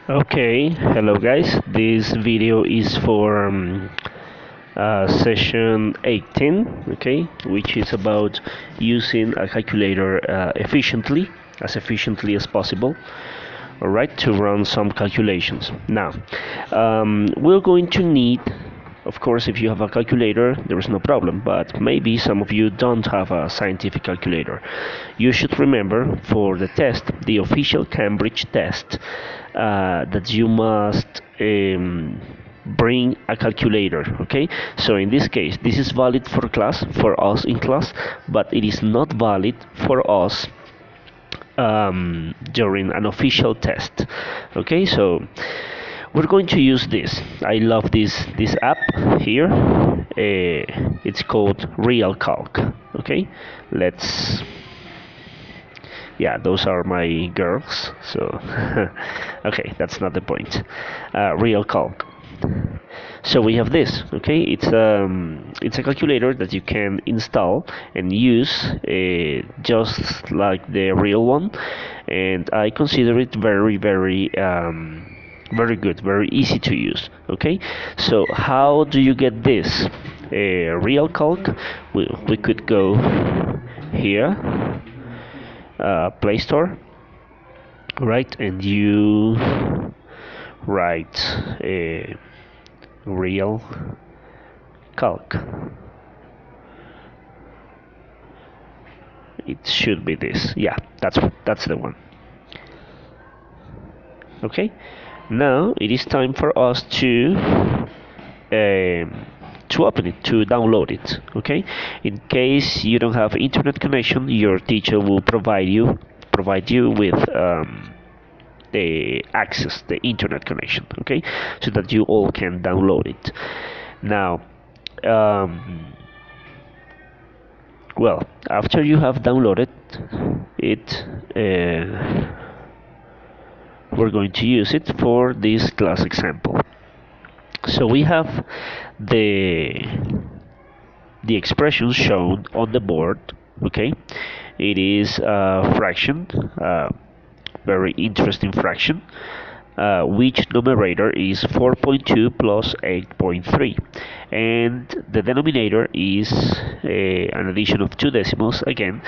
Okay, hello guys. This video is for session 18, okay, which is about using a calculator as efficiently as possible, all right, to run some calculations. Now, we're going to need, of course, if you have a calculator, there is no problem, but maybe some of you don't have a scientific calculator. You should remember for the test, the official Cambridge test, that you must bring a calculator. Okay, so in this case this is valid for us in class, but it is not valid for us during an official test. Okay, so we're going to use this. I love this app here. It's called RealCalc. Okay, let's, yeah, those are my girls, so okay, that's not the point. RealCalc. So we have this. Okay, it's a calculator that you can install and use just like the real one, and I consider it very good, very easy to use. Okay, so how do you get this? Real Calc. We could go here, Play Store, right, and you write Real Calc. It should be this. Yeah, that's the one. Okay, now it is time for us to open it, to download it. Okay, in case you don't have internet connection, your teacher will provide you with the access, the internet connection. Okay, so that you all can download it. Now, well, after you have downloaded it, we're going to use it for this class example. So we have the the expression shown on the board. Okay, it is a fraction, very interesting fraction, which numerator is 4.2 plus 8.3, and the denominator is an addition of two decimals, again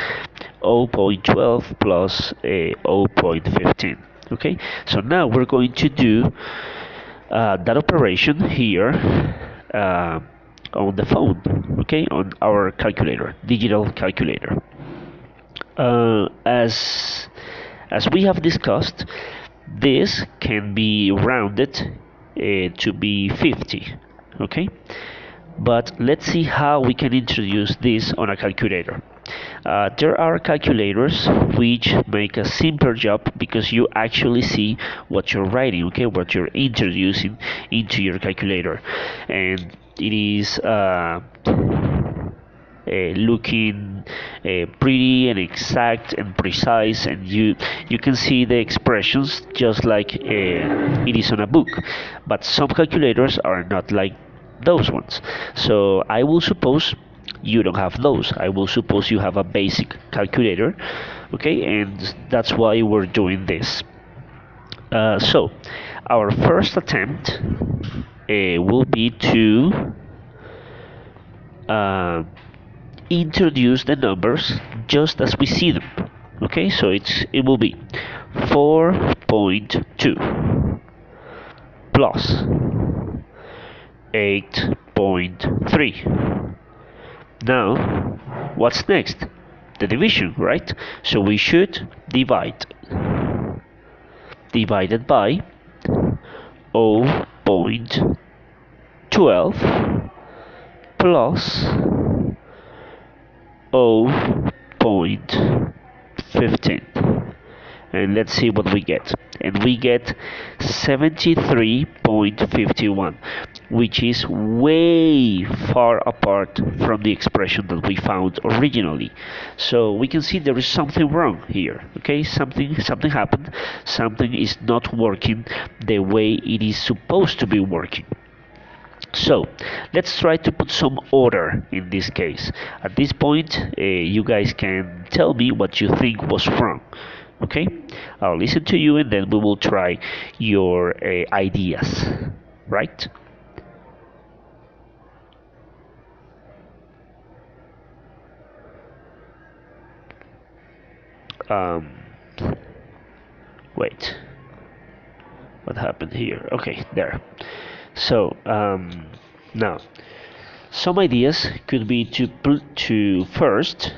0.12 plus 0.15. Okay, so now we're going to do that operation here on the phone, okay, on our calculator, digital calculator. As we have discussed, this can be rounded to be 50, okay, but let's see how we can introduce this on a calculator. There are calculators which make a simpler job because you actually see what you're writing, okay, what you're introducing into your calculator, and it is looking pretty and exact and precise, and you can see the expressions just like it is on a book. But some calculators are not like those ones. So I will suppose you don't have those. I will suppose you have a basic calculator, okay, and that's why we're doing this. So our first attempt will be to uh, introduce the numbers just as we see them. Okay, so it will be 4.2 plus 8.3. Now, what's next? The division, right? So we should divide. Divided by 0.12 plus 0.15, and let's see what we get. And we get 73.51, which is way far apart from the expression that we found originally. So we can see there is something wrong here. Okay, something happened. Something is not working the way it is supposed to be working. So let's try to put some order in this case. At this point, you guys can tell me what you think was wrong. Okay, I'll listen to you and then we will try your ideas, right? Um, Wait, what happened here? Okay, there. So now some ideas could be to first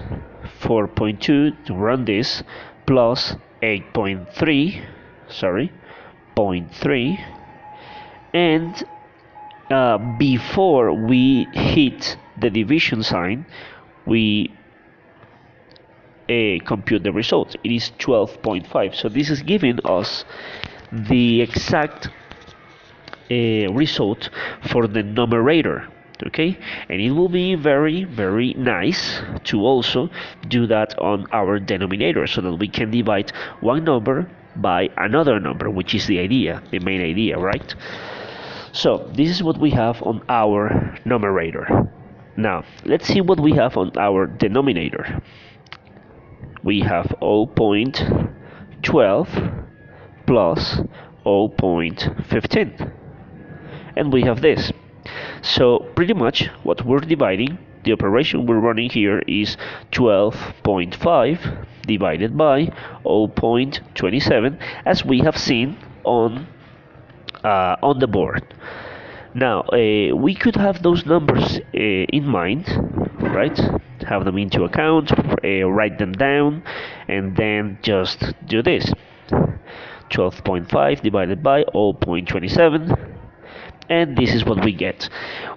4.2 to run this plus 8.3, sorry, point 0.3, and before we hit the division sign, we compute the result. It is 12.5. So this is giving us the exact result for the numerator. Okay, and it will be very nice to also do that on our denominator so that we can divide one number by another number, which is the idea, the main idea, right? So this is what we have on our numerator. Now let's see what we have on our denominator. We have 0.12 plus 0.15, and we have this. So pretty much what we're dividing, the operation we're running here is 12.5 divided by 0.27, as we have seen on the board. Now, we could have those numbers in mind, right? Have them into account, write them down, and then just do this. 12.5 divided by 0.27, and this is what we get,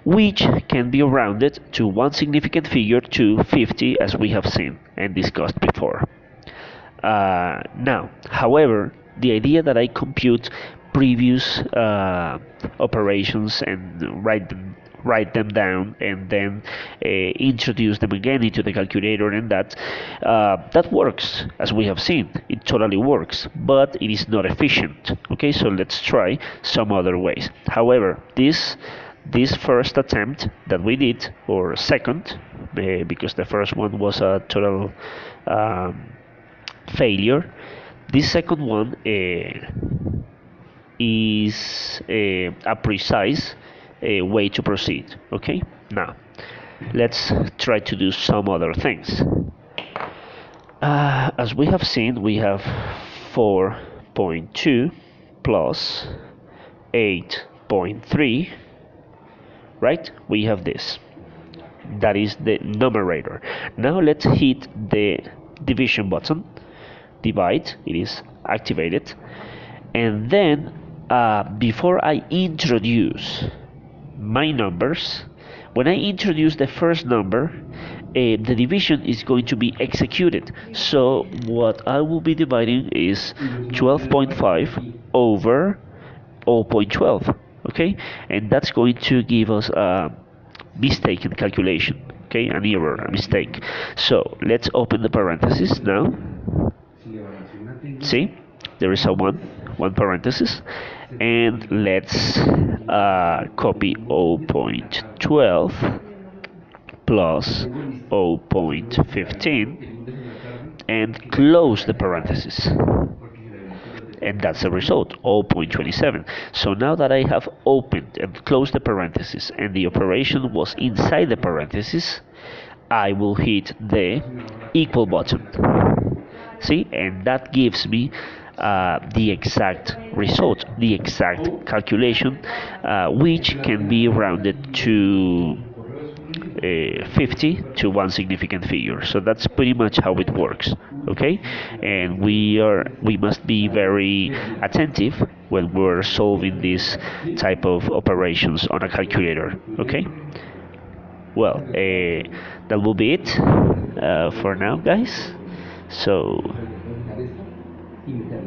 which can be rounded to one significant figure to 50, as we have seen and discussed before. Now, however, the idea that I compute previous operations and write them down and then introduce them again into the calculator, and that works, as we have seen. It totally works, but it is not efficient. Okay, so let's try some other ways. However, this first attempt that we did, or second, because the first one was a total failure. This second one is a precise way to proceed. Okay, now let's try to do some other things. As we have seen, we have 4.2 plus 8.3, right? We have this. That is the numerator. Now let's hit the division button. Divide, it is activated, and then before I introduce my numbers, when I introduce the first number, the division is going to be executed. So what I will be dividing is 12.5 over 0.12. Okay, and that's going to give us a mistaken calculation. Okay, an error, a mistake. So let's open the parentheses now. See, there is a one parenthesis, and let's copy 0.12 plus 0.15 and close the parenthesis, and that's the result, 0.27. So now that I have opened and closed the parenthesis and the operation was inside the parenthesis, I will hit the equal button. See, and that gives me the exact result, the exact calculation, which can be rounded to 50 to one significant figure. So that's pretty much how it works. Okay, and we must be very attentive when we're solving this type of operations on a calculator. Okay, well, that will be it for now, guys. So